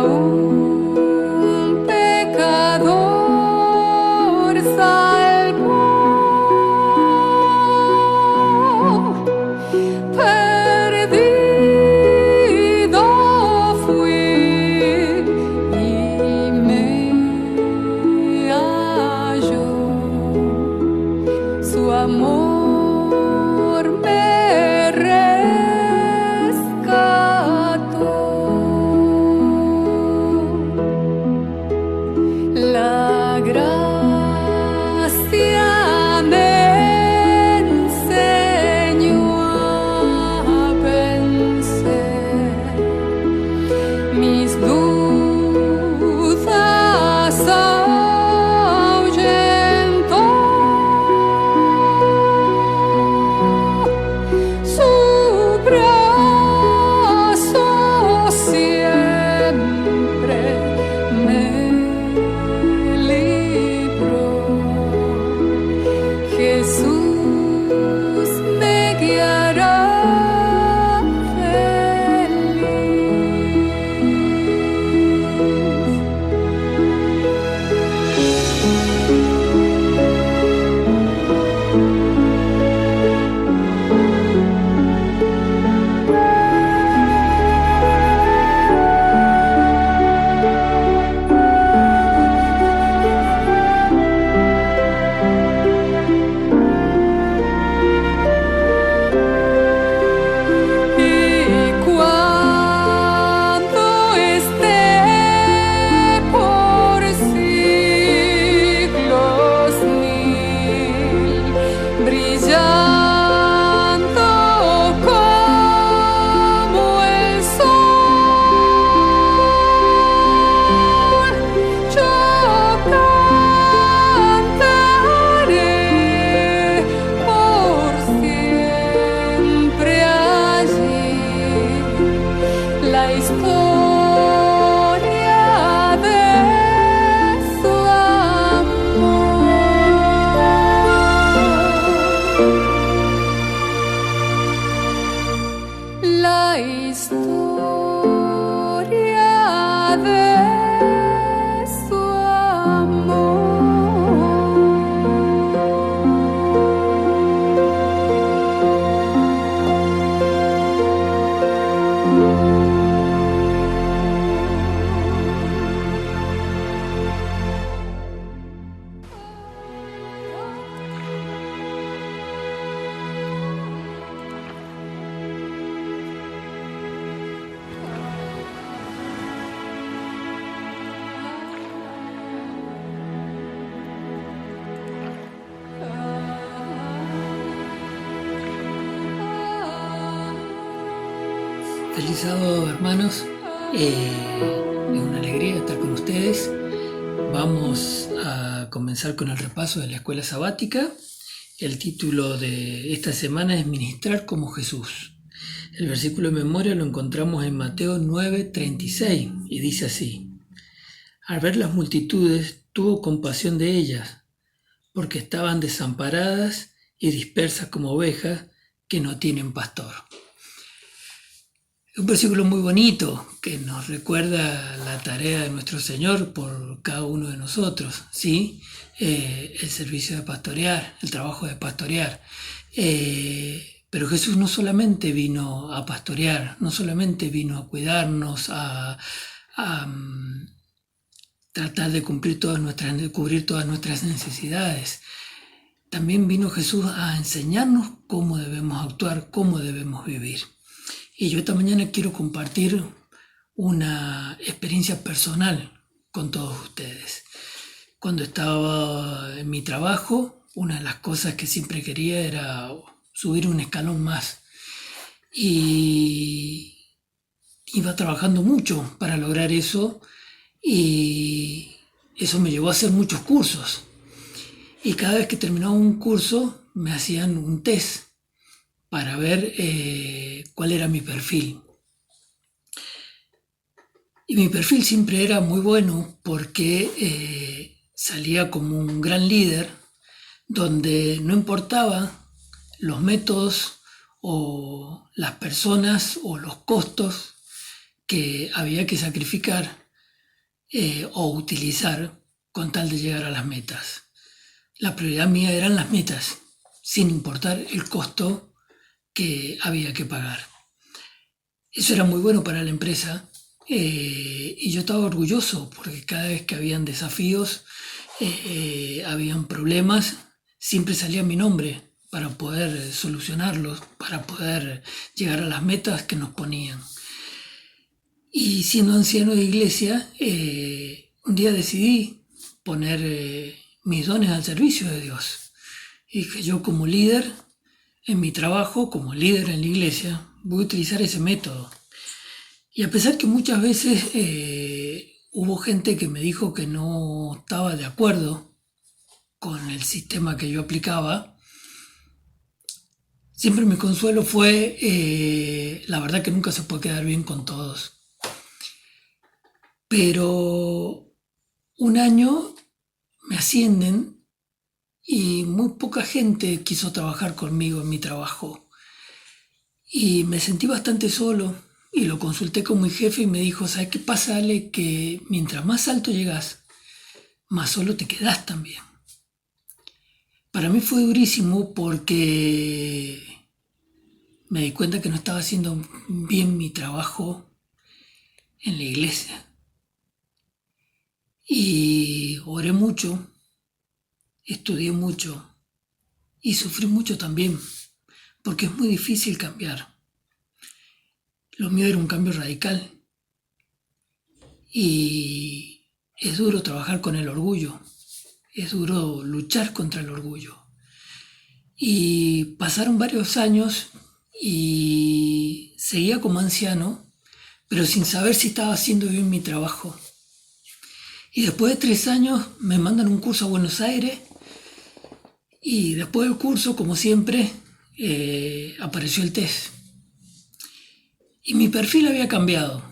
un pecador salvó. Perdido fui y me halló. Su amor me rescató. La gracia me enseñó a vencer mis dudas, ahuyentó. Su brazo siempre me libró. Jesús me guiará y cuando esté por siglos mil brillando como el sol, yo cantaré por siempre allí la historia de su amor. La historia de su Feliz sábado, hermanos. Es una alegría estar con ustedes. Vamos a comenzar con el repaso de la escuela sabática. El título de esta semana es Ministrar como Jesús. El versículo de memoria lo encontramos en Mateo 9:36 y dice así: Al ver las multitudes, tuvo compasión de ellas, porque estaban desamparadas y dispersas como ovejas que no tienen pastor. Es un versículo muy bonito que nos recuerda la tarea de nuestro Señor por cada uno de nosotros, ¿sí? El servicio de pastorear, el trabajo de pastorear. Pero Jesús no solamente vino a pastorear, no solamente vino a cuidarnos, a tratar de cubrir todas nuestras necesidades. También vino Jesús a enseñarnos cómo debemos actuar, cómo debemos vivir. Y yo esta mañana quiero compartir una experiencia personal con todos ustedes. Cuando estaba en mi trabajo, una de las cosas que siempre quería era subir un escalón más. Y iba trabajando mucho para lograr eso, y eso me llevó a hacer muchos cursos. Y cada vez que terminaba un curso me hacían un test para ver cuál era mi perfil. Y mi perfil siempre era muy bueno porque salía como un gran líder, donde no importaba los métodos o las personas o los costos que había que sacrificar o utilizar con tal de llegar a las metas. La prioridad mía eran las metas, sin importar el costo que había que pagar. Eso era muy bueno para la empresa y yo estaba orgulloso porque cada vez que habían desafíos, habían problemas, siempre salía mi nombre para poder solucionarlos, para poder llegar a las metas que nos ponían. Y siendo anciano de iglesia, un día decidí poner mis dones al servicio de Dios. Y que yo como líder en mi trabajo, como líder en la iglesia, voy a utilizar ese método. Y a pesar que muchas veces hubo gente que me dijo que no estaba de acuerdo con el sistema que yo aplicaba, siempre mi consuelo fue, la verdad que nunca se puede quedar bien con todos. Pero un año me ascienden y muy poca gente quiso trabajar conmigo en mi trabajo. Y me sentí bastante solo y lo consulté con mi jefe y me dijo, ¿sabes qué pasa, Ale? Que mientras más alto llegas, más solo te quedás también. Para mí fue durísimo porque me di cuenta que no estaba haciendo bien mi trabajo en la iglesia. Y oré mucho, estudié mucho y sufrí mucho también, porque es muy difícil cambiar. Lo mío era un cambio radical y es duro trabajar con el orgullo, es duro luchar contra el orgullo. Y pasaron varios años y seguía como anciano, pero sin saber si estaba haciendo bien mi trabajo. Y después de 3 años me mandan un curso a Buenos Aires y después del curso, como siempre, apareció el test. Y mi perfil había cambiado.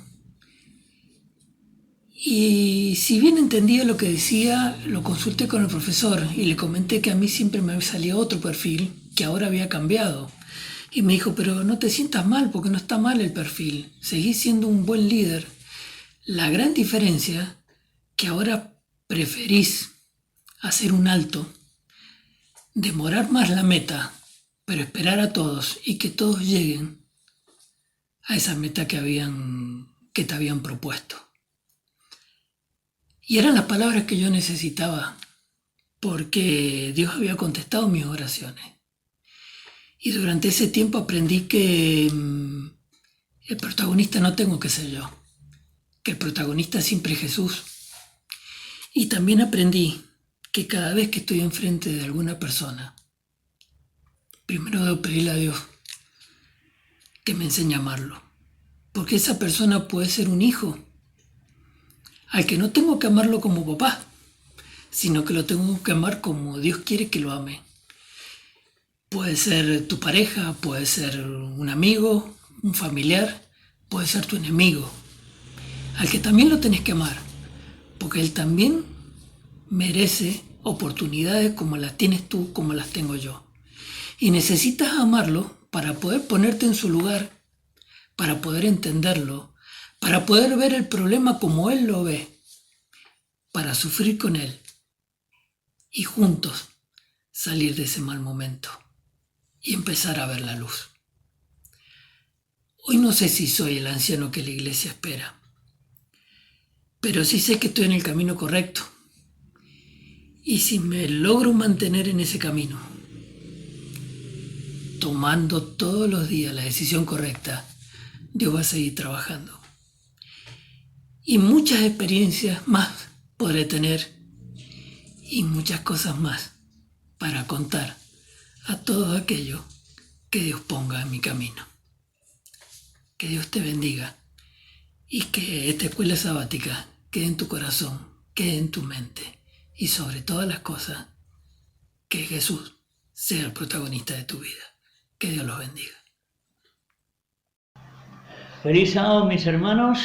Y si bien entendía lo que decía, lo consulté con el profesor y le comenté que a mí siempre me salía otro perfil que ahora había cambiado. Y me dijo, pero no te sientas mal porque no está mal el perfil, seguís siendo un buen líder. La gran diferencia que ahora preferís hacer un alto, demorar más la meta, pero esperar a todos y que todos lleguen a esa meta que te habían propuesto. Y eran las palabras que yo necesitaba, porque Dios había contestado mis oraciones. Y durante ese tiempo aprendí que el protagonista no tengo que ser yo, que el protagonista siempre es Jesús. Y también aprendí que cada vez que estoy enfrente de alguna persona, primero debo pedirle a Dios que me enseñe a amarlo. Porque esa persona puede ser un hijo, al que no tengo que amarlo como papá, sino que lo tengo que amar como Dios quiere que lo ame. Puede ser tu pareja, puede ser un amigo, un familiar, puede ser tu enemigo, al que también lo tenés que amar, porque él también merece oportunidades como las tienes tú, como las tengo yo. Y necesitas amarlo para poder ponerte en su lugar, para poder entenderlo, para poder ver el problema como él lo ve, para sufrir con él y juntos salir de ese mal momento y empezar a ver la luz. Hoy no sé si soy el anciano que la iglesia espera, pero sí sé que estoy en el camino correcto. Y si me logro mantener en ese camino, tomando todos los días la decisión correcta, Dios va a seguir trabajando. Y muchas experiencias más podré tener y muchas cosas más para contar a todo aquello que Dios ponga en mi camino. Que Dios te bendiga y que esta escuela sabática quede en tu corazón, quede en tu mente y sobre todas las cosas, que Jesús sea el protagonista de tu vida. Que Dios los bendiga. Feliz sábado, mis hermanos.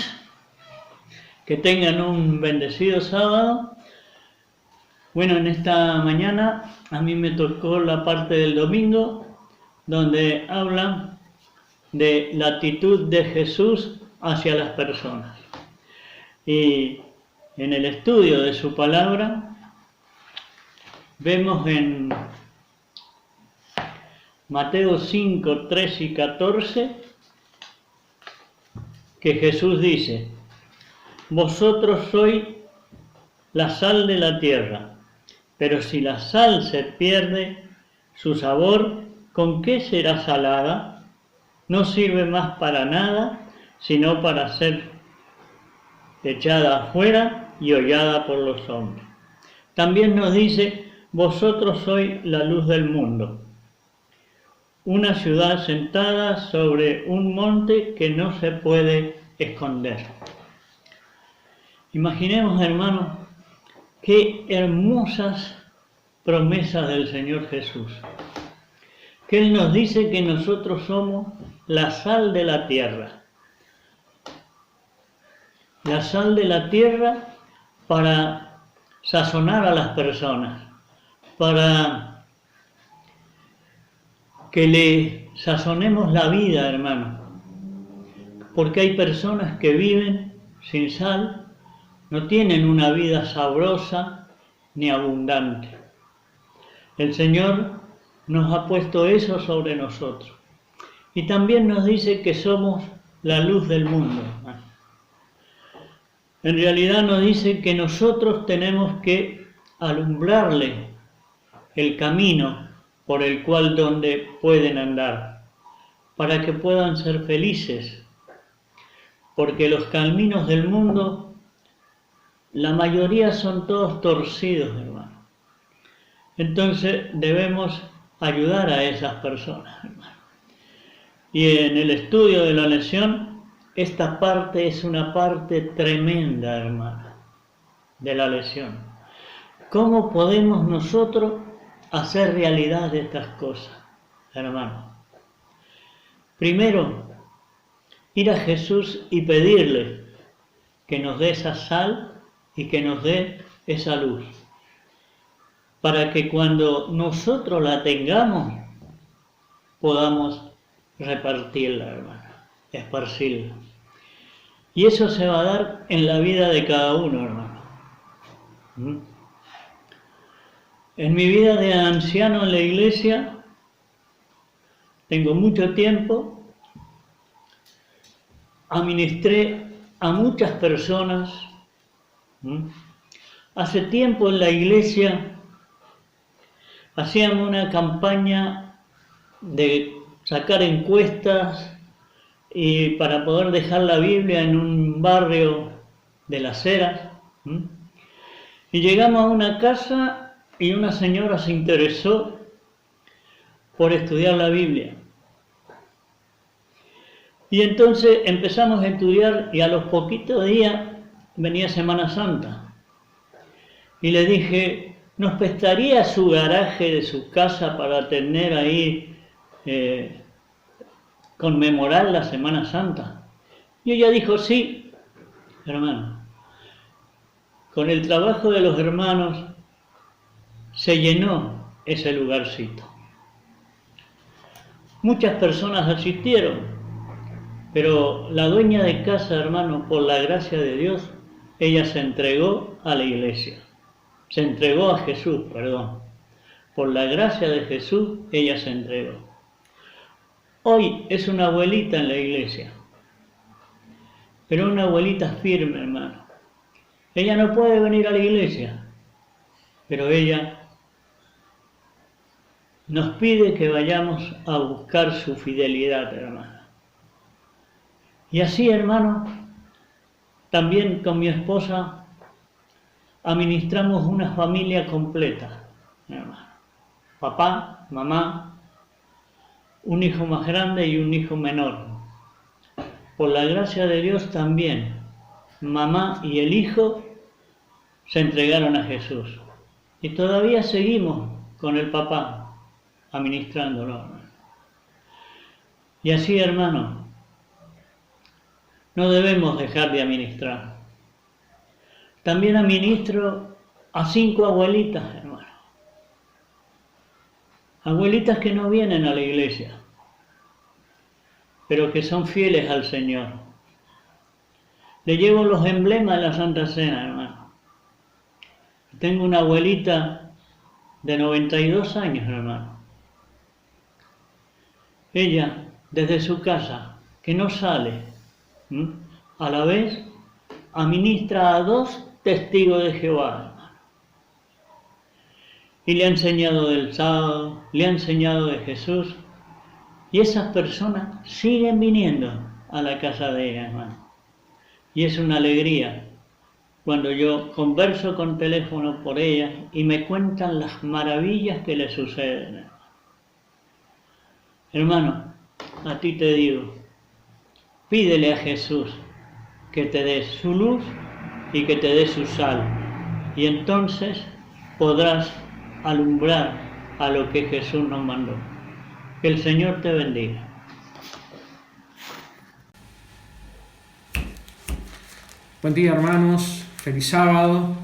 Que tengan un bendecido sábado. Bueno, en esta mañana a mí me tocó la parte del domingo donde habla de la actitud de Jesús hacia las personas. Y en el estudio de su palabra, vemos en Mateo 5, 13 y 14 que Jesús dice: vosotros sois la sal de la tierra, pero si la sal se pierde su sabor, ¿con qué será salada? No sirve más para nada, sino para ser echada afuera y hollada por los hombres. También nos dice: vosotros sois la luz del mundo. Una ciudad sentada sobre un monte que no se puede esconder. Imaginemos, hermanos, qué hermosas promesas del Señor Jesús. Que Él nos dice que nosotros somos la sal de la tierra. La sal de la tierra para sazonar a las personas, para que le sazonemos la vida, hermano. Porque hay personas que viven sin sal, no tienen una vida sabrosa ni abundante. El Señor nos ha puesto eso sobre nosotros. Y también nos dice que somos la luz del mundo. En realidad nos dice que nosotros tenemos que alumbrarle el camino por el cual donde pueden andar, para que puedan ser felices. Porque los caminos del mundo, la mayoría son todos torcidos, hermano. Entonces debemos ayudar a esas personas, hermano. Y en el estudio de la lección, esta parte es una parte tremenda, hermano, de la lección. ¿Cómo podemos nosotros hacer realidad de estas cosas, hermano? Primero, ir a Jesús y pedirle que nos dé esa sal y que nos dé esa luz, para que cuando nosotros la tengamos, podamos repartirla, hermano, esparcirla. Y eso se va a dar en la vida de cada uno, hermano. En mi vida de anciano en la iglesia, tengo mucho tiempo, administré a muchas personas. Hace tiempo en la iglesia hacíamos una campaña de sacar encuestas y para poder dejar la Biblia en un barrio de Las Heras. Y llegamos a una casa y una señora se interesó por estudiar la Biblia. Y entonces empezamos a estudiar y a los poquitos días venía Semana Santa. Y le dije: ¿nos prestaría su garaje de su casa para tener ahí, conmemorar la Semana Santa? Y ella dijo: sí, hermano. Con el trabajo de los hermanos se llenó ese lugarcito. Muchas personas asistieron, pero la dueña de casa, hermano, por la gracia de Dios, ella se entregó a la iglesia. Se entregó a Jesús, perdón. Por la gracia de Jesús, ella se entregó. Hoy es una abuelita en la iglesia, pero una abuelita firme, hermano. Ella no puede venir a la iglesia, pero ella nos pide que vayamos a buscar su fidelidad, hermano. Y así, hermano, también con mi esposa administramos una familia completa, hermano. Papá, mamá, un hijo más grande y un hijo menor. Por la gracia de Dios también, mamá y el hijo se entregaron a Jesús. Y todavía seguimos con el papá administrándolo, hermano. Y así, hermano, no debemos dejar de administrar. También administro a 5 abuelitas, hermano. Abuelitas que no vienen a la iglesia, pero que son fieles al Señor. Le llevo los emblemas de la Santa Cena, hermano. tengo una abuelita de 92 años, hermano. Ella, desde su casa, que no sale, a la vez administra a 2 testigos de Jehová, hermano. Y le ha enseñado del sábado, le ha enseñado de Jesús, y esas personas siguen viniendo a la casa de ella, hermano. Y es una alegría cuando yo converso con teléfono por ella y me cuentan las maravillas que le suceden. Hermano, a ti te digo, pídele a Jesús que te dé su luz y que te dé su sal, y entonces podrás alumbrar a lo que Jesús nos mandó. Que el Señor te bendiga. Buen día, hermanos, feliz sábado.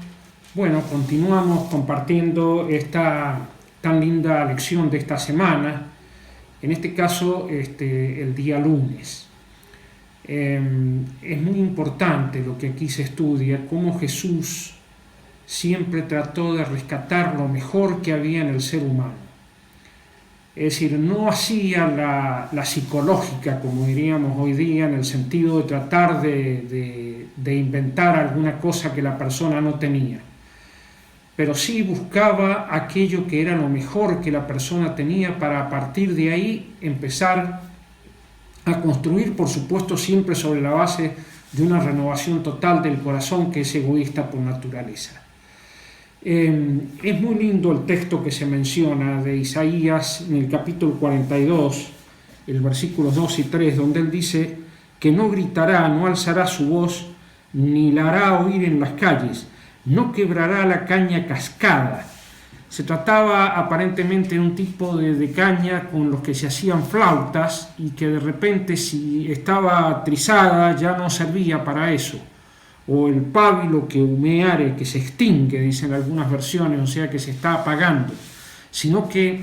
Bueno, continuamos compartiendo esta tan linda lección de esta semana, en este caso el día lunes. Es muy importante lo que aquí se estudia, cómo Jesús siempre trató de rescatar lo mejor que había en el ser humano. Es decir, no hacía la psicológica, como diríamos hoy día, en el sentido de tratar de inventar alguna cosa que la persona no tenía, pero sí buscaba aquello que era lo mejor que la persona tenía para a partir de ahí empezar a construir, por supuesto, siempre sobre la base de una renovación total del corazón, que es egoísta por naturaleza. Es muy lindo el texto que se menciona de Isaías en el capítulo 42, el versículos 2 y 3, donde él dice que no gritará, no alzará su voz, ni la hará oír en las calles, no quebrará la caña cascada. Se trataba aparentemente de un tipo de caña con los que se hacían flautas y que de repente, si estaba trizada, ya no servía para eso. O el pábilo que humeare, que se extingue, dicen algunas versiones, o sea que se está apagando, sino que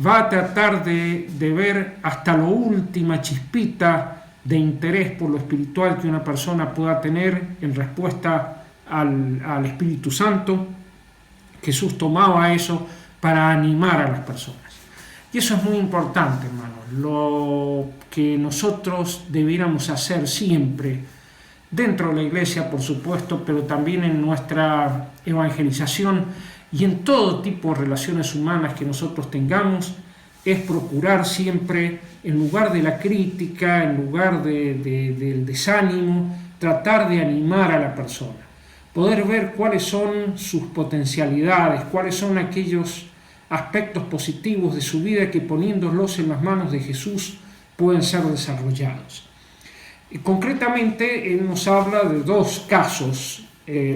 va a tratar de ver hasta la última chispita de interés por lo espiritual que una persona pueda tener en respuesta al Espíritu Santo. Jesús tomaba eso para animar a las personas. Y eso es muy importante, hermanos, lo que nosotros debiéramos hacer siempre, dentro de la iglesia, por supuesto, pero también en nuestra evangelización y en todo tipo de relaciones humanas que nosotros tengamos, es procurar siempre, en lugar de la crítica, en lugar del desánimo, tratar de animar a la persona, poder ver cuáles son sus potencialidades, cuáles son aquellos aspectos positivos de su vida que, poniéndolos en las manos de Jesús, pueden ser desarrollados. Concretamente, él nos habla de 2 casos.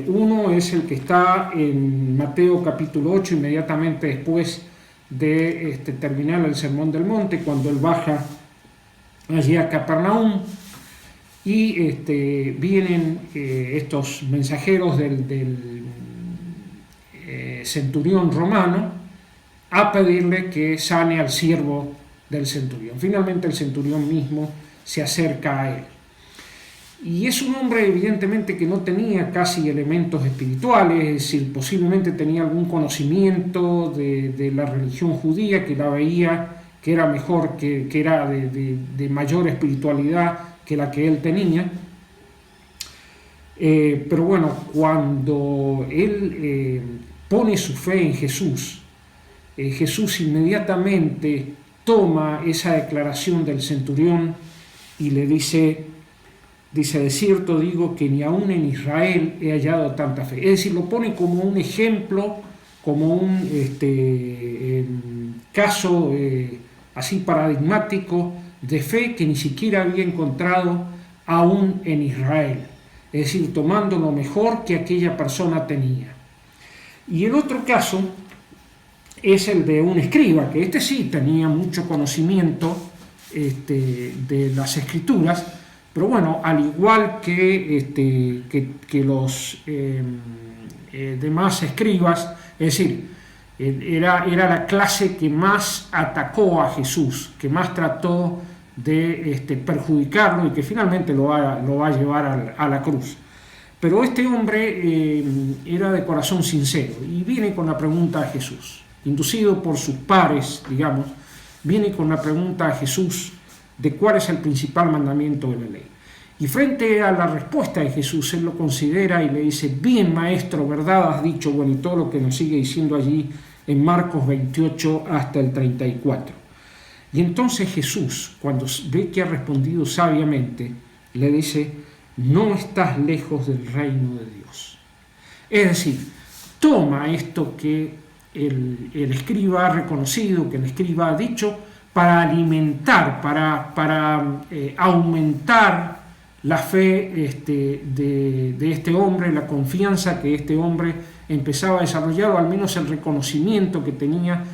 Uno es el que está en Mateo capítulo 8, inmediatamente después de terminar el Sermón del Monte, cuando él baja allí a Capernaum y vienen estos mensajeros del centurión romano a pedirle que sane al siervo del centurión. Finalmente el centurión mismo se acerca a él. Y es un hombre evidentemente que no tenía casi elementos espirituales, es decir, posiblemente tenía algún conocimiento de la religión judía, que la veía que era mejor, que era de mayor espiritualidad que la que él tenía. Pero bueno, cuando él pone su fe en Jesús, Jesús inmediatamente toma esa declaración del centurión y le dice, de cierto digo que ni aún en Israel he hallado tanta fe. Es decir, lo pone como un ejemplo, como un caso así paradigmático de fe que ni siquiera había encontrado aún en Israel. Es decir, tomando lo mejor que aquella persona tenía. Y el otro caso es el de un escriba, que sí tenía mucho conocimiento de las Escrituras, pero bueno, al igual que los demás escribas, es decir, era la clase que más atacó a Jesús, que más trató de perjudicarlo y que finalmente lo va a llevar a la cruz. Pero este hombre era de corazón sincero y viene con la pregunta a Jesús, inducido por sus pares, digamos, viene con la pregunta a Jesús de cuál es el principal mandamiento de la ley. Y frente a la respuesta de Jesús, él lo considera y le dice, bien maestro, verdad has dicho, bueno, y todo lo que nos sigue diciendo allí en Marcos 28 hasta el 34. Y entonces Jesús, cuando ve que ha respondido sabiamente, le dice, no estás lejos del reino de Dios. Es decir, toma esto que el escriba ha reconocido, que el escriba ha dicho, para alimentar, para aumentar la fe de este hombre, la confianza que este hombre empezaba a desarrollar, o al menos el reconocimiento que tenía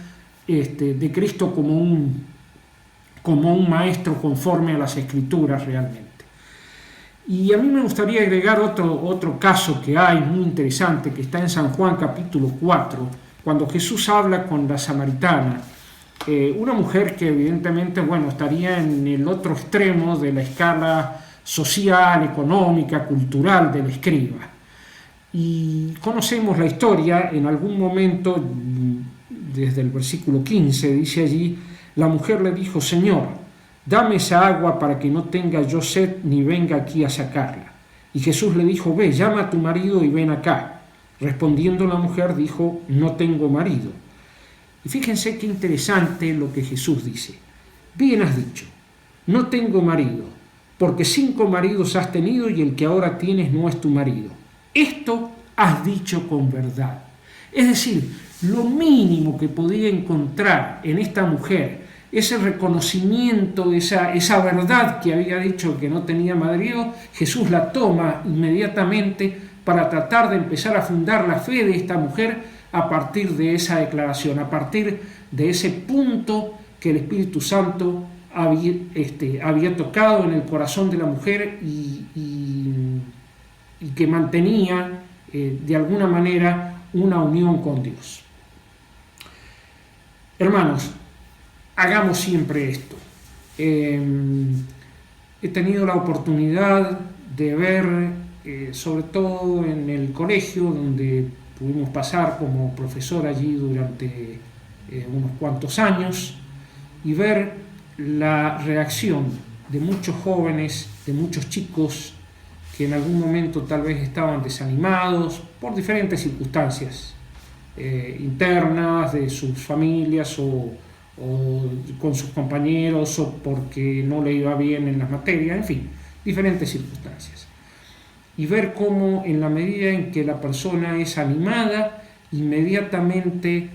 de Cristo como un maestro conforme a las Escrituras realmente. Y a mí me gustaría agregar otro caso que hay muy interesante, que está en San Juan capítulo 4, cuando Jesús habla con la samaritana, una mujer que evidentemente, estaría en el otro extremo de la escala social, económica, cultural del escriba. Y conocemos la historia, en algún momento, desde el versículo 15, dice allí, la mujer le dijo, Señor, dame esa agua para que no tenga yo sed ni venga aquí a sacarla. Y Jesús le dijo, ve, llama a tu marido y ven acá. Respondiendo la mujer dijo, no tengo marido. Y fíjense qué interesante lo que Jesús dice. Bien has dicho, no tengo marido, porque 5 maridos has tenido y el que ahora tienes no es tu marido. Esto has dicho con verdad. Es decir, lo mínimo que podía encontrar en esta mujer, ese reconocimiento, esa verdad que había dicho que no tenía marido, Jesús la toma inmediatamente para tratar de empezar a fundar la fe de esta mujer a partir de esa declaración, a partir de ese punto que el Espíritu Santo había tocado en el corazón de la mujer y que mantenía de alguna manera una unión con Dios. Hermanos, hagamos siempre esto. He tenido la oportunidad de ver, sobre todo en el colegio, donde pudimos pasar como profesor allí durante unos cuantos años, y ver la reacción de muchos jóvenes, de muchos chicos que en algún momento tal vez estaban desanimados por diferentes circunstancias internas de sus familias o con sus compañeros o porque no le iba bien en las materias, en fin, diferentes circunstancias. Y ver cómo en la medida en que la persona es animada, inmediatamente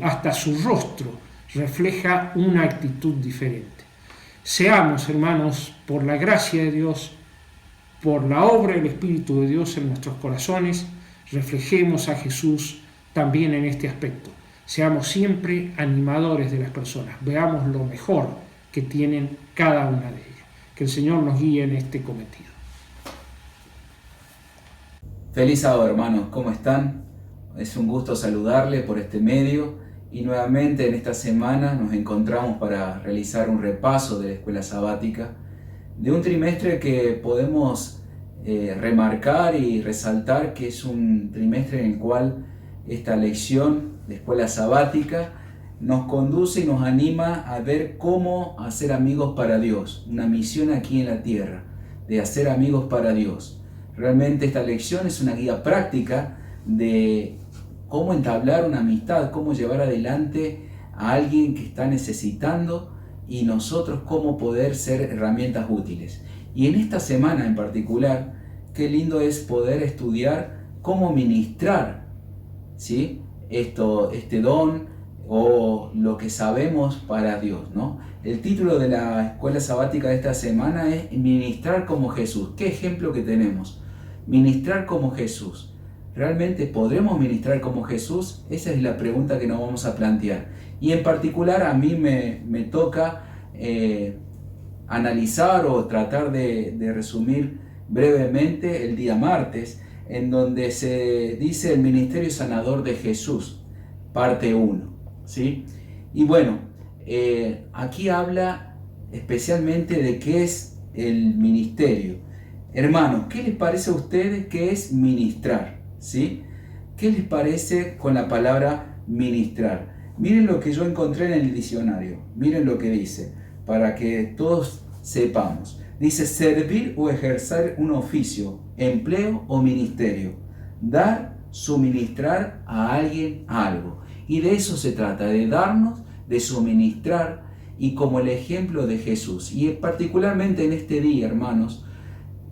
hasta su rostro refleja una actitud diferente. Seamos, hermanos, por la gracia de Dios, por la obra del Espíritu de Dios en nuestros corazones, reflejemos a Jesús también en este aspecto. Seamos siempre animadores de las personas, veamos lo mejor que tienen cada una de ellas. Que el Señor nos guíe en este cometido. Feliz sábado, hermanos, ¿cómo están? Es un gusto saludarles por este medio y nuevamente en esta semana nos encontramos para realizar un repaso de la escuela sabática de un trimestre que podemos remarcar y resaltar que es un trimestre en el cual esta lección de escuela sabática nos conduce y nos anima a ver cómo hacer amigos para Dios, una misión aquí en la tierra, de hacer amigos para Dios. Realmente esta lección es una guía práctica de cómo entablar una amistad, cómo llevar adelante a alguien que está necesitando y nosotros cómo poder ser herramientas útiles. Y en esta semana en particular, qué lindo es poder estudiar cómo ministrar, ¿sí?, este don o lo que sabemos para Dios, ¿no? El título de la escuela sabática de esta semana es Ministrar como Jesús. ¿Qué ejemplo que tenemos? Ministrar como Jesús. ¿Realmente podremos ministrar como Jesús? Esa es la pregunta que nos vamos a plantear. Y en particular a mí me toca analizar o tratar de resumir brevemente el día martes, en donde se dice el ministerio sanador de Jesús, parte 1, ¿sí? Y bueno, aquí habla especialmente de qué es el ministerio. Hermanos, ¿qué les parece a ustedes que es ministrar? ¿Sí? ¿Qué les parece con la palabra ministrar? Miren lo que yo encontré en el diccionario. Miren lo que dice, para que todos sepamos. Dice servir o ejercer un oficio, empleo o ministerio. Dar, suministrar a alguien algo. Y de eso se trata, de darnos, de suministrar, y como el ejemplo de Jesús. Y particularmente en este día, hermanos,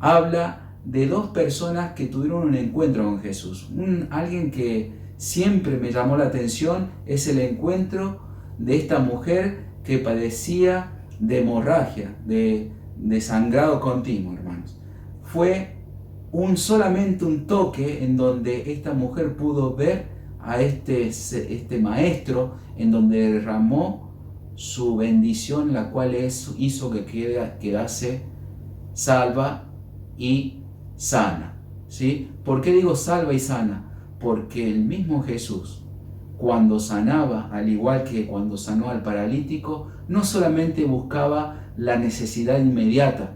habla de dos personas que tuvieron un encuentro con Jesús. Alguien que siempre me llamó la atención es el encuentro de esta mujer que padecía de hemorragia, de sangrado continuo, hermanos. Fue solamente un toque en donde esta mujer pudo ver a este maestro, en donde derramó su bendición, la cual hizo que quedase salva y sana. ¿Sí? ¿Por qué digo salva y sana? Porque el mismo Jesús, cuando sanaba, al igual que cuando sanó al paralítico, no solamente buscaba la necesidad inmediata,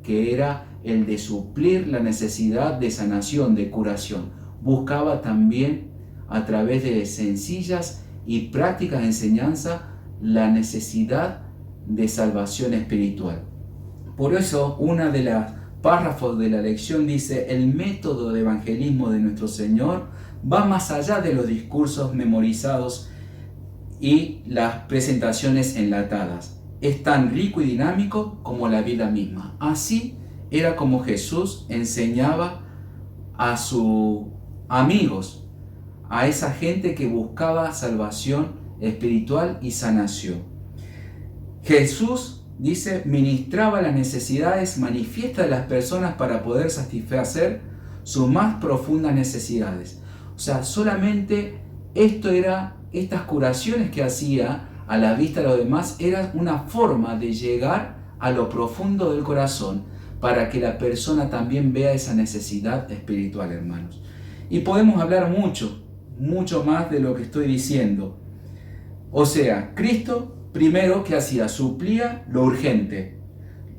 que era el de suplir la necesidad de sanación, de curación. Buscaba también, a través de sencillas y prácticas de enseñanza, la necesidad de salvación espiritual. Por eso, una de las párrafos de la lección dice: el método de evangelismo de nuestro Señor va más allá de los discursos memorizados y las presentaciones enlatadas. Es tan rico y dinámico como la vida misma. Así era como Jesús enseñaba a sus amigos, a esa gente que buscaba salvación espiritual y sanación. Jesús, dice, ministraba las necesidades manifiestas de las personas para poder satisfacer sus más profundas necesidades. O sea, solamente estas curaciones que hacía a la vista de los demás era una forma de llegar a lo profundo del corazón para que la persona también vea esa necesidad espiritual, hermanos. Y podemos hablar mucho más de lo que estoy diciendo. O sea, Cristo primero, ¿qué hacía? Suplía lo urgente,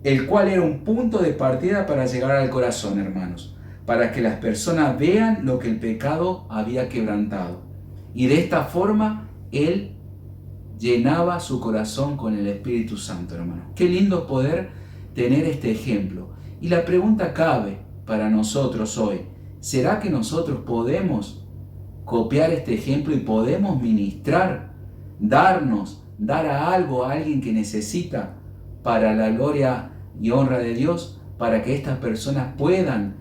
el cual era un punto de partida para llegar al corazón, hermanos, para que las personas vean lo que el pecado había quebrantado. Y de esta forma, Él llenaba su corazón con el Espíritu Santo, hermanos. Qué lindo poder tener este ejemplo. Y la pregunta cabe para nosotros hoy: ¿será que nosotros podemos copiar este ejemplo y podemos ministrar, dar a alguien que necesita, para la gloria y honra de Dios, para que estas personas puedan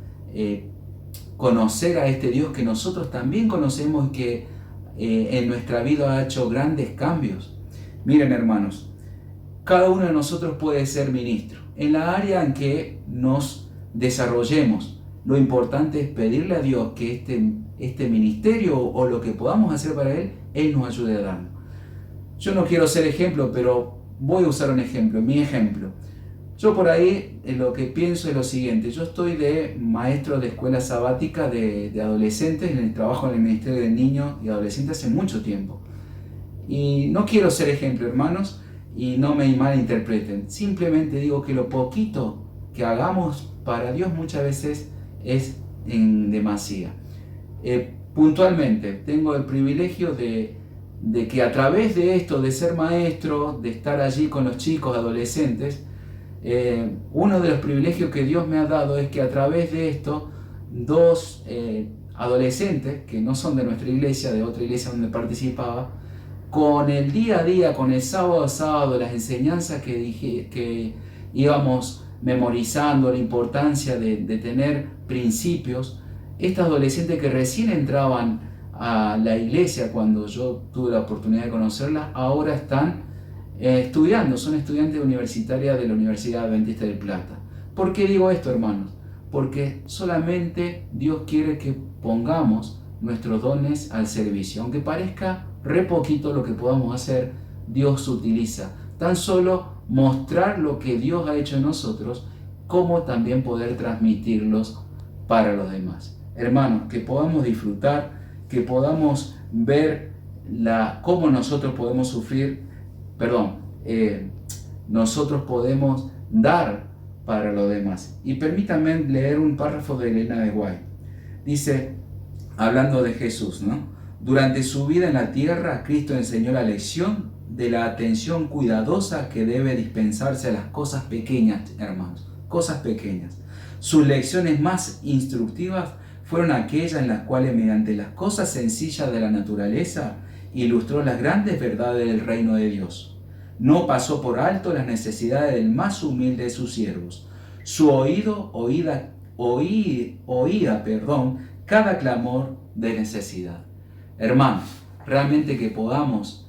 conocer a este Dios que nosotros también conocemos y que en nuestra vida ha hecho grandes cambios? Miren, hermanos, cada uno de nosotros puede ser ministro en la área en que nos desarrollemos. Lo importante es pedirle a Dios que este ministerio o lo que podamos hacer para Él nos ayude a darnos. Yo no quiero ser ejemplo, pero voy a usar un ejemplo, mi ejemplo. Yo por ahí lo que pienso es lo siguiente: yo estoy de maestro de escuela sabática de adolescentes, en el trabajo en el Ministerio de Niños y Adolescentes hace mucho tiempo. Y no quiero ser ejemplo, hermanos, y no me malinterpreten. Simplemente digo que lo poquito que hagamos para Dios muchas veces es en demasía. Puntualmente, tengo el privilegio de que a través de esto, de ser maestro, de estar allí con los chicos, adolescentes, uno de los privilegios que Dios me ha dado es que a través de esto, dos adolescentes, que no son de nuestra iglesia, de otra iglesia donde participaba, con el día a día, con el sábado a sábado, las enseñanzas que íbamos memorizando, la importancia de tener principios, estas adolescentes que recién entraban a la iglesia cuando yo tuve la oportunidad de conocerlas, ahora están estudiando, son estudiantes universitarias de la Universidad Adventista del Plata. ¿Por qué digo esto, hermanos? Porque solamente Dios quiere que pongamos nuestros dones al servicio. Aunque parezca re poquito lo que podamos hacer, Dios utiliza. Tan solo mostrar lo que Dios ha hecho en nosotros, como también poder transmitirlos para los demás. Hermanos, que podamos disfrutar, que podamos ver cómo nosotros podemos nosotros podemos dar para los demás. Y permítanme leer un párrafo de Elena de White. Dice, hablando de Jesús, ¿no? Durante su vida en la tierra, Cristo enseñó la lección de la atención cuidadosa que debe dispensarse a las cosas pequeñas, hermanos, cosas pequeñas. Sus lecciones más instructivas fueron aquellas en las cuales, mediante las cosas sencillas de la naturaleza, ilustró las grandes verdades del reino de Dios. No pasó por alto las necesidades del más humilde de sus siervos. Su oía, cada clamor de necesidad. Hermanos, realmente que podamos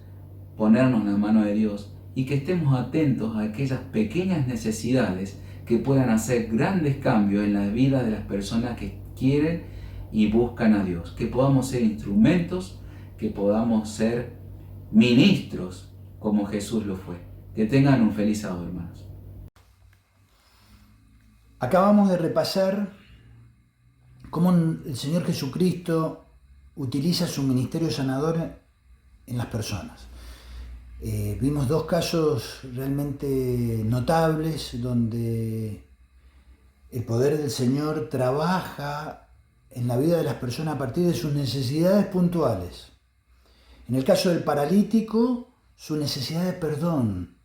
ponernos en la mano de Dios y que estemos atentos a aquellas pequeñas necesidades que puedan hacer grandes cambios en la vida de las personas que quieren y buscan a Dios. Que podamos ser instrumentos, que podamos ser ministros como Jesús lo fue. Que tengan un feliz sábado, hermanos. Acabamos de repasar cómo el Señor Jesucristo utiliza su ministerio sanador en las personas. Vimos dos casos realmente notables donde el poder del Señor trabaja en la vida de las personas a partir de sus necesidades puntuales. En el caso del paralítico, su necesidad de perdón.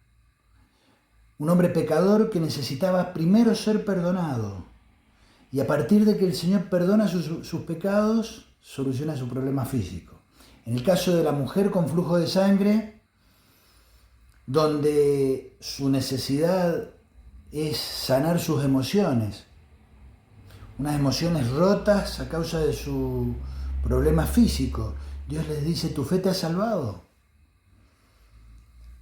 Un hombre pecador que necesitaba primero ser perdonado. Y a partir de que el Señor perdona sus pecados, soluciona su problema físico. En el caso de la mujer con flujo de sangre, donde su necesidad es sanar sus emociones, unas emociones rotas a causa de su problema físico. Dios les dice, tu fe te ha salvado.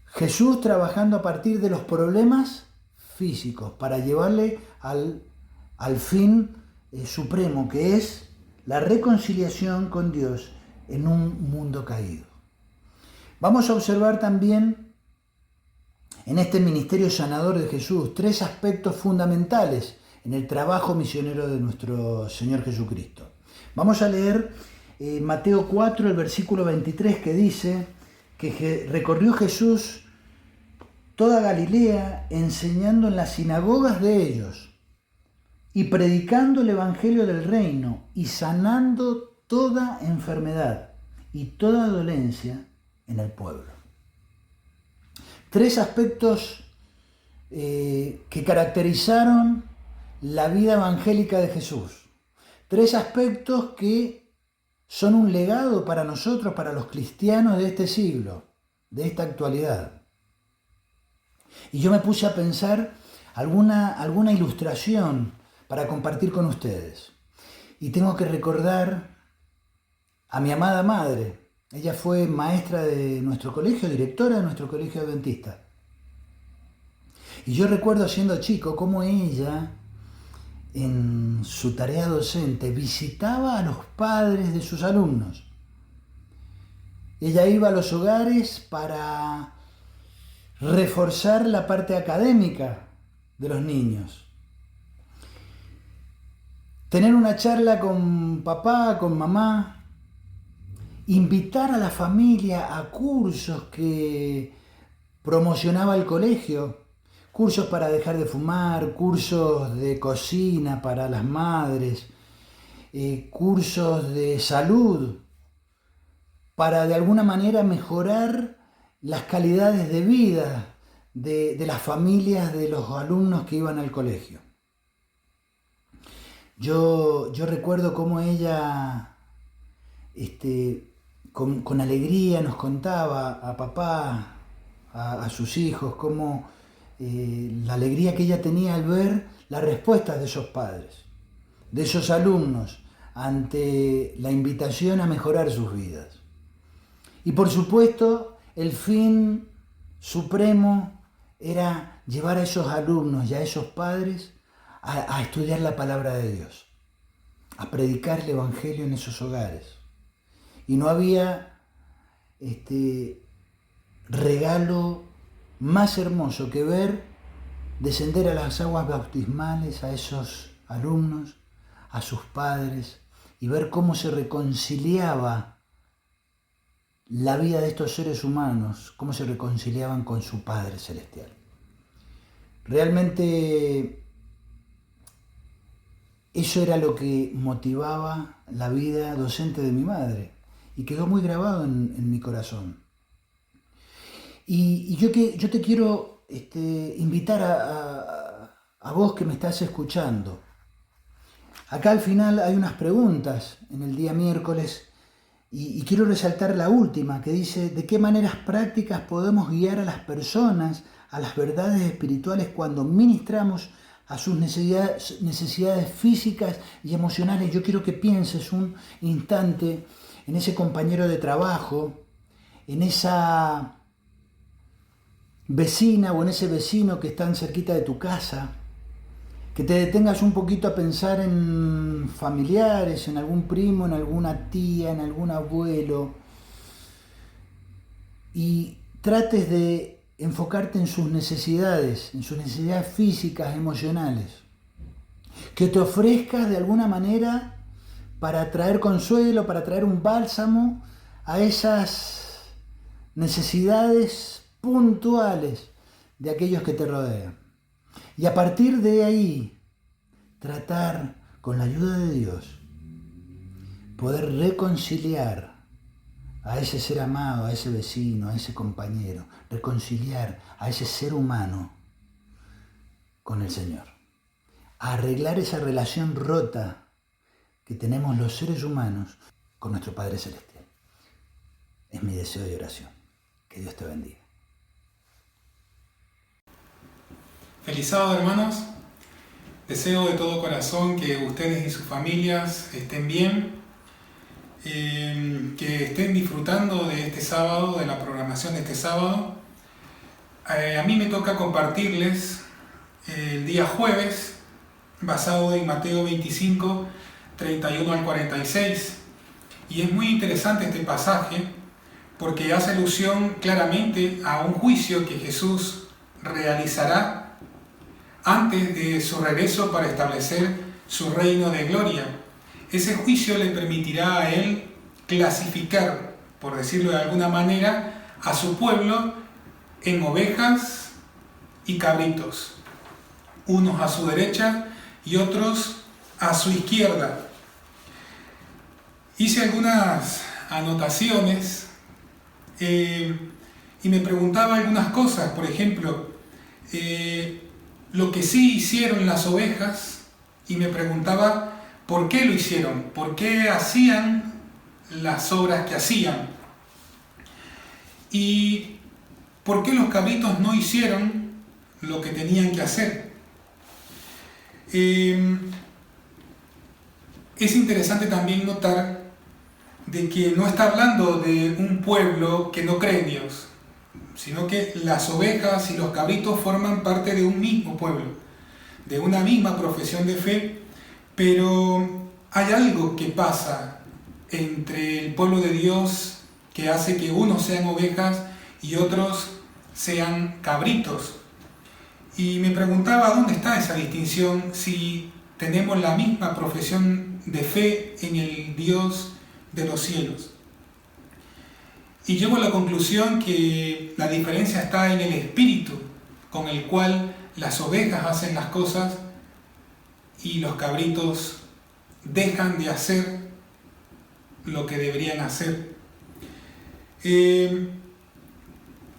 Jesús trabajando a partir de los problemas físicos para llevarle al fin supremo, que es la reconciliación con Dios en un mundo caído. Vamos a observar también en este ministerio sanador de Jesús 3 aspectos fundamentales en el trabajo misionero de nuestro Señor Jesucristo. Vamos a leer Mateo 4, el versículo 23, que dice que recorrió Jesús toda Galilea, enseñando en las sinagogas de ellos y predicando el evangelio del reino y sanando toda enfermedad y toda dolencia en el pueblo. 3 aspectos que caracterizaron la vida evangélica de Jesús. 3 aspectos que son un legado para nosotros, para los cristianos de este siglo, de esta actualidad. Y yo me puse a pensar alguna ilustración para compartir con ustedes. Y tengo que recordar a mi amada madre. Ella fue maestra de nuestro colegio, directora de nuestro colegio adventista. Y yo recuerdo siendo chico cómo ella, en su tarea docente, visitaba a los padres de sus alumnos. Ella iba a los hogares para reforzar la parte académica de los niños. Tener una charla con papá, con mamá, invitar a la familia a cursos que promocionaba el colegio, cursos para dejar de fumar, cursos de cocina para las madres, cursos de salud, para de alguna manera mejorar las calidades de vida de las familias de los alumnos que iban al colegio. Yo recuerdo cómo ella con alegría nos contaba a papá, a sus hijos, cómo la alegría que ella tenía al ver las respuestas de esos padres, de esos alumnos, ante la invitación a mejorar sus vidas. Y por supuesto, el fin supremo era llevar a esos alumnos y a esos padres a estudiar la palabra de Dios, a predicar el evangelio en esos hogares. Y no había regalo más hermoso que ver descender a las aguas bautismales a esos alumnos, a sus padres, y ver cómo se reconciliaba la vida de estos seres humanos, cómo se reconciliaban con su Padre Celestial. Realmente Eso era lo que motivaba la vida docente de mi madre y quedó muy grabado en mi corazón. Y yo te quiero invitar a vos que me estás escuchando. Acá al final hay unas preguntas en el día miércoles y quiero resaltar la última que dice: ¿de qué maneras prácticas podemos guiar a las personas a las verdades espirituales cuando ministramos a sus necesidades físicas y emocionales? Yo quiero que pienses un instante en ese compañero de trabajo, en esa vecina o en ese vecino que están cerquita de tu casa, que te detengas un poquito a pensar en familiares, en algún primo, en alguna tía, en algún abuelo, y trates de enfocarte en sus necesidades físicas, emocionales, que te ofrezcas de alguna manera para traer consuelo, para traer un bálsamo a esas necesidades puntuales de aquellos que te rodean. Y a partir de ahí, tratar, con la ayuda de Dios, poder reconciliar a ese ser amado, a ese vecino, a ese compañero, reconciliar a ese ser humano con el Señor. A arreglar esa relación rota que tenemos los seres humanos con nuestro Padre Celestial. Es mi deseo y oración. Que Dios te bendiga. Feliz sábado, hermanos. Deseo de todo corazón que ustedes y sus familias estén bien, que estén disfrutando de este sábado, de la programación de este sábado. A mí me toca compartirles el día jueves, basado en Mateo 25, 31 al 46. Y es muy interesante este pasaje porque hace alusión claramente a un juicio que Jesús realizará antes de su regreso para establecer su reino de gloria. Ese juicio le permitirá a él clasificar, por decirlo de alguna manera, a su pueblo en ovejas y cabritos, unos a su derecha y otros a su izquierda. Hice algunas anotaciones y me preguntaba algunas cosas. Por ejemplo, lo que sí hicieron las ovejas, y me preguntaba por qué lo hicieron, por qué hacían las obras que hacían, y por qué los cabritos no hicieron lo que tenían que hacer. Es interesante también notar de que no está hablando de un pueblo que no cree en Dios, sino que las ovejas y los cabritos forman parte de un mismo pueblo, de una misma profesión de fe, pero hay algo que pasa entre el pueblo de Dios que hace que unos sean ovejas y otros sean cabritos. Y me preguntaba dónde está esa distinción si tenemos la misma profesión de fe en el Dios de los cielos. Y llego a la conclusión que la diferencia está en el espíritu con el cual las ovejas hacen las cosas y los cabritos dejan de hacer lo que deberían hacer.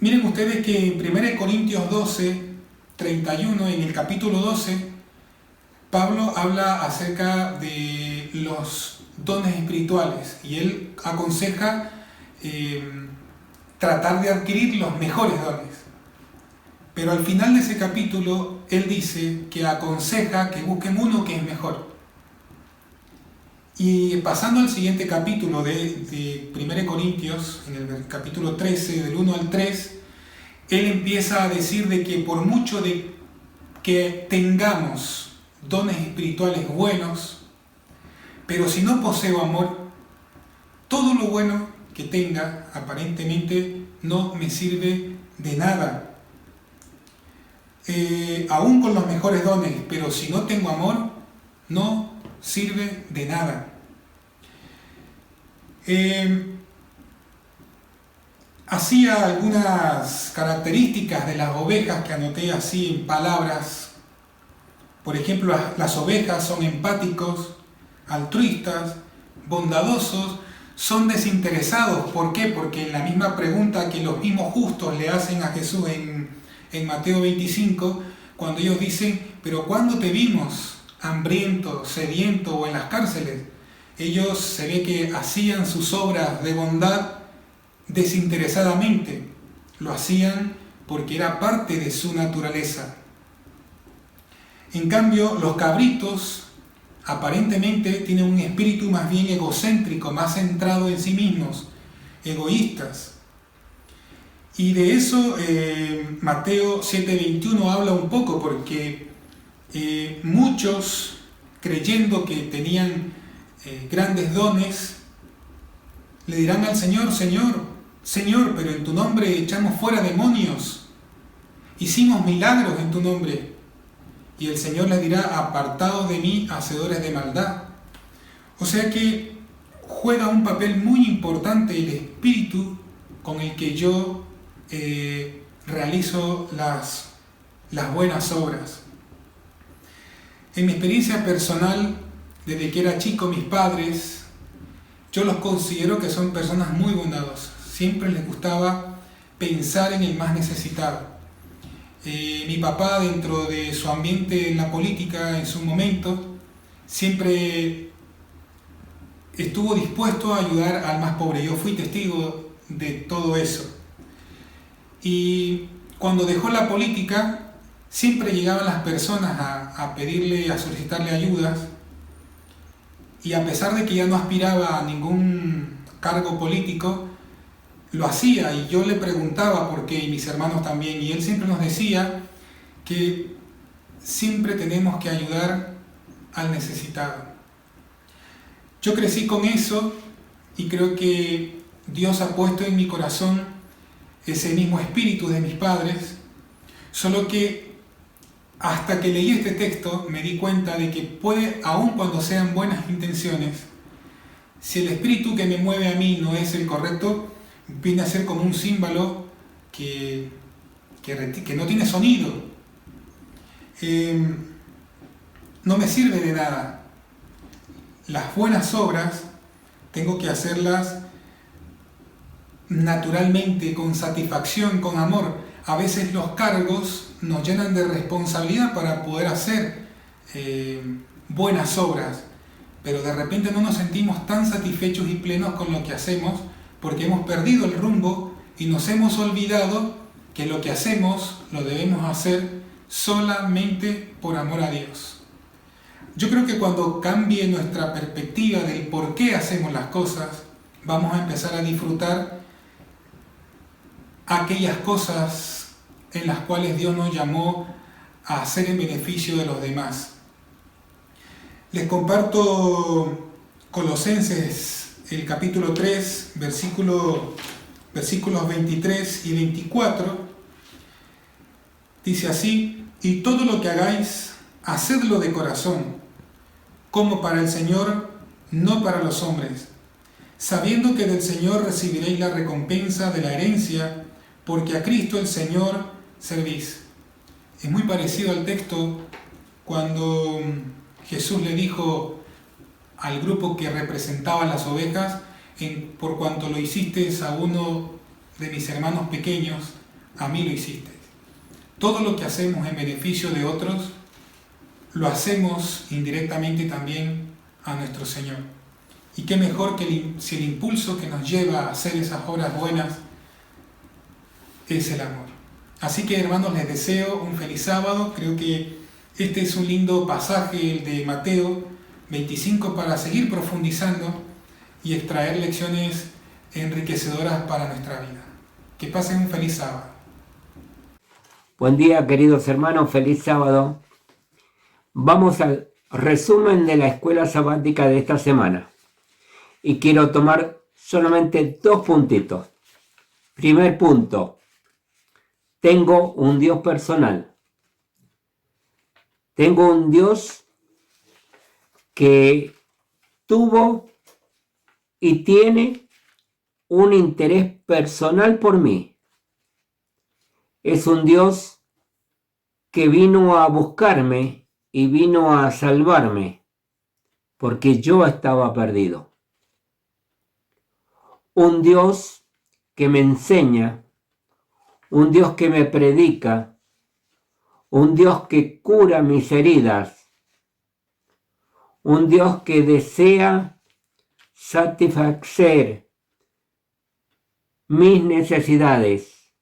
Miren ustedes que en 1 Corintios 12, 31, en el capítulo 12, Pablo habla acerca de los dones espirituales y él aconseja tratar de adquirir los mejores dones. Pero al final de ese capítulo, él dice que aconseja que busquen uno que es mejor. Y pasando al siguiente capítulo de 1 Corintios, en el capítulo 13, del 1 al 3, él empieza a decir de que por mucho de que tengamos dones espirituales buenos, pero si no poseo amor, todo lo bueno que tenga aparentemente no me sirve de nada. Aún con los mejores dones, pero si no tengo amor, no sirve de nada. Hacía algunas características de las ovejas que anoté así en palabras Por ejemplo, las ovejas son empáticos, altruistas, bondadosos, son desinteresados. ¿Por qué? Porque en la misma pregunta que los mismos justos le hacen a Jesús en Mateo 25, cuando ellos dicen, pero ¿cuándo te vimos hambriento, sediento o en las cárceles? Ellos se ve que hacían sus obras de bondad desinteresadamente, lo hacían porque era parte de su naturaleza. En cambio, los cabritos aparentemente tienen un espíritu más bien egocéntrico, más centrado en sí mismos, egoístas. Y de eso Mateo 7:21 habla un poco, porque muchos, creyendo que tenían grandes dones, le dirán al Señor, Señor, pero en tu nombre echamos fuera demonios, hicimos milagros en tu nombre. Y el Señor les dirá, apartados de mí, hacedores de maldad. O sea que juega un papel muy importante el espíritu con el que yo realizo las buenas obras. En mi experiencia personal, desde que era chico, mis padres, yo los considero que son personas muy bondadosas. Siempre les gustaba pensar en el más necesitado. Mi papá, dentro de su ambiente en la política en su momento, siempre estuvo dispuesto a ayudar al más pobre. Yo fui testigo de todo eso. Y cuando dejó la política, siempre llegaban las personas a pedirle, a solicitarle ayudas. Y a pesar de que ya no aspiraba a ningún cargo político, lo hacía, y yo le preguntaba por qué, y mis hermanos también, y él siempre nos decía que siempre tenemos que ayudar al necesitado. Yo crecí con eso y creo que Dios ha puesto en mi corazón ese mismo espíritu de mis padres, solo que hasta que leí este texto me di cuenta de que puede, aun cuando sean buenas intenciones, si el espíritu que me mueve a mí no es el correcto, viene a ser como un címbalo que no tiene sonido. No me sirve de nada. Las buenas obras tengo que hacerlas naturalmente, con satisfacción, con amor. A veces los cargos nos llenan de responsabilidad para poder hacer buenas obras, pero de repente no nos sentimos tan satisfechos y plenos con lo que hacemos, porque hemos perdido el rumbo y nos hemos olvidado que lo que hacemos lo debemos hacer solamente por amor a Dios. Yo creo que cuando cambie nuestra perspectiva del por qué hacemos las cosas, vamos a empezar a disfrutar aquellas cosas en las cuales Dios nos llamó a hacer en beneficio de los demás. Les comparto Colosenses, el capítulo 3, versículos 23 y 24, dice así: y todo lo que hagáis, hacedlo de corazón, como para el Señor, no para los hombres, sabiendo que del Señor recibiréis la recompensa de la herencia, porque a Cristo el Señor servís. Es muy parecido al texto cuando Jesús le dijo al grupo que representaba las ovejas: por cuanto lo hiciste a uno de mis hermanos pequeños, a mí lo hiciste. Todo lo que hacemos en beneficio de otros, lo hacemos indirectamente también a nuestro Señor. Y qué mejor que si el impulso que nos lleva a hacer esas obras buenas es el amor. Así que, hermanos, les deseo un feliz sábado. Creo que este es un lindo pasaje, el de Mateo 25, para seguir profundizando y extraer lecciones enriquecedoras para nuestra vida. Que pasen un feliz sábado. Buen día, queridos hermanos, feliz sábado. Vamos al resumen de la escuela sabática de esta semana. Y quiero tomar solamente 2 puntitos. Primer punto: tengo un Dios personal. Tengo un Dios que tuvo y tiene un interés personal por mí. Es un Dios que vino a buscarme y vino a salvarme, porque yo estaba perdido. Un Dios que me enseña, un Dios que me predica, un Dios que cura mis heridas, un Dios que desea satisfacer mis necesidades,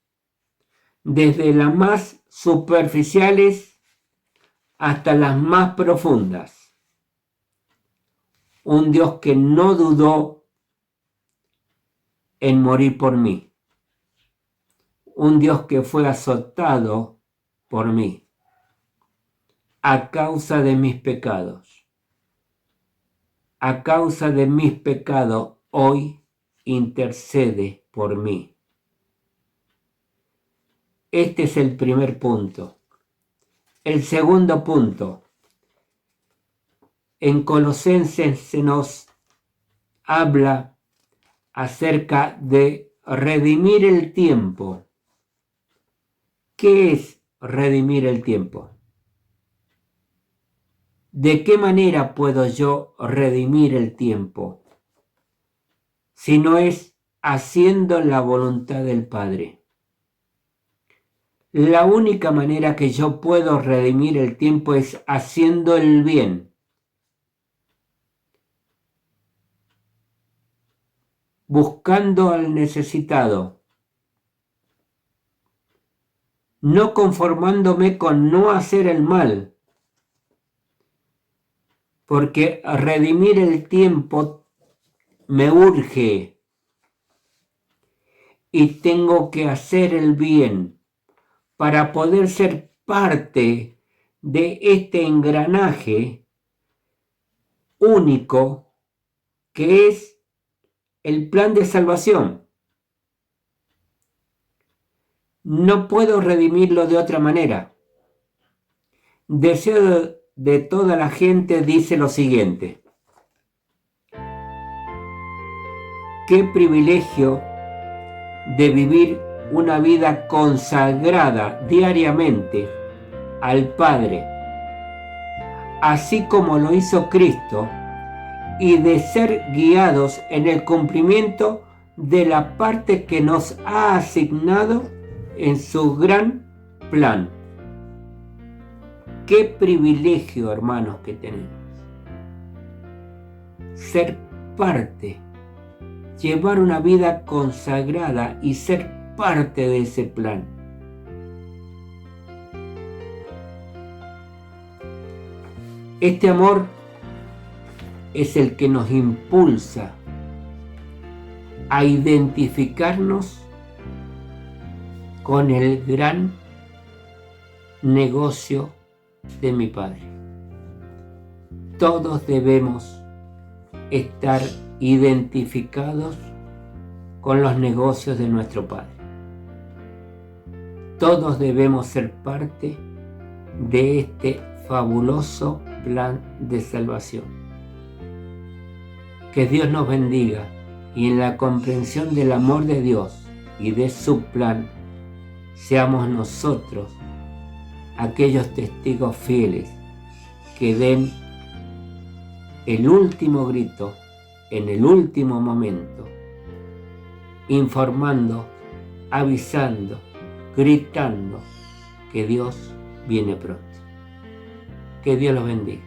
desde las más superficiales hasta las más profundas. Un Dios que no dudó en morir por mí. Un Dios que fue azotado por mí a causa de mis pecados. A causa de mis pecados, hoy intercede por mí. Este es el primer punto. El segundo punto. En Colosenses se nos habla acerca de redimir el tiempo. ¿Qué es redimir el tiempo? ¿De qué manera puedo yo redimir el tiempo? Si no es haciendo la voluntad del Padre. La única manera que yo puedo redimir el tiempo es haciendo el bien. Buscando al necesitado. No conformándome con no hacer el mal. Porque redimir el tiempo me urge. Y tengo que hacer el bien para poder ser parte de este engranaje único que es el plan de salvación. No puedo redimirlo de otra manera. Deseo de toda la gente dice lo siguiente: qué privilegio de vivir una vida consagrada diariamente al Padre, así como lo hizo Cristo, y de ser guiados en el cumplimiento de la parte que nos ha asignado en su gran plan. Qué privilegio, hermanos, que tenemos. Ser parte, llevar una vida consagrada y ser parte de ese plan. Este amor es el que nos impulsa a identificarnos con el gran negocio de mi Padre. Todos debemos estar identificados con los negocios de nuestro Padre. Todos debemos ser parte de este fabuloso plan de salvación. Que Dios nos bendiga y en la comprensión del amor de Dios y de su plan seamos nosotros aquellos testigos fieles que den el último grito en el último momento, informando, avisando, gritando que Dios viene pronto. Que Dios los bendiga.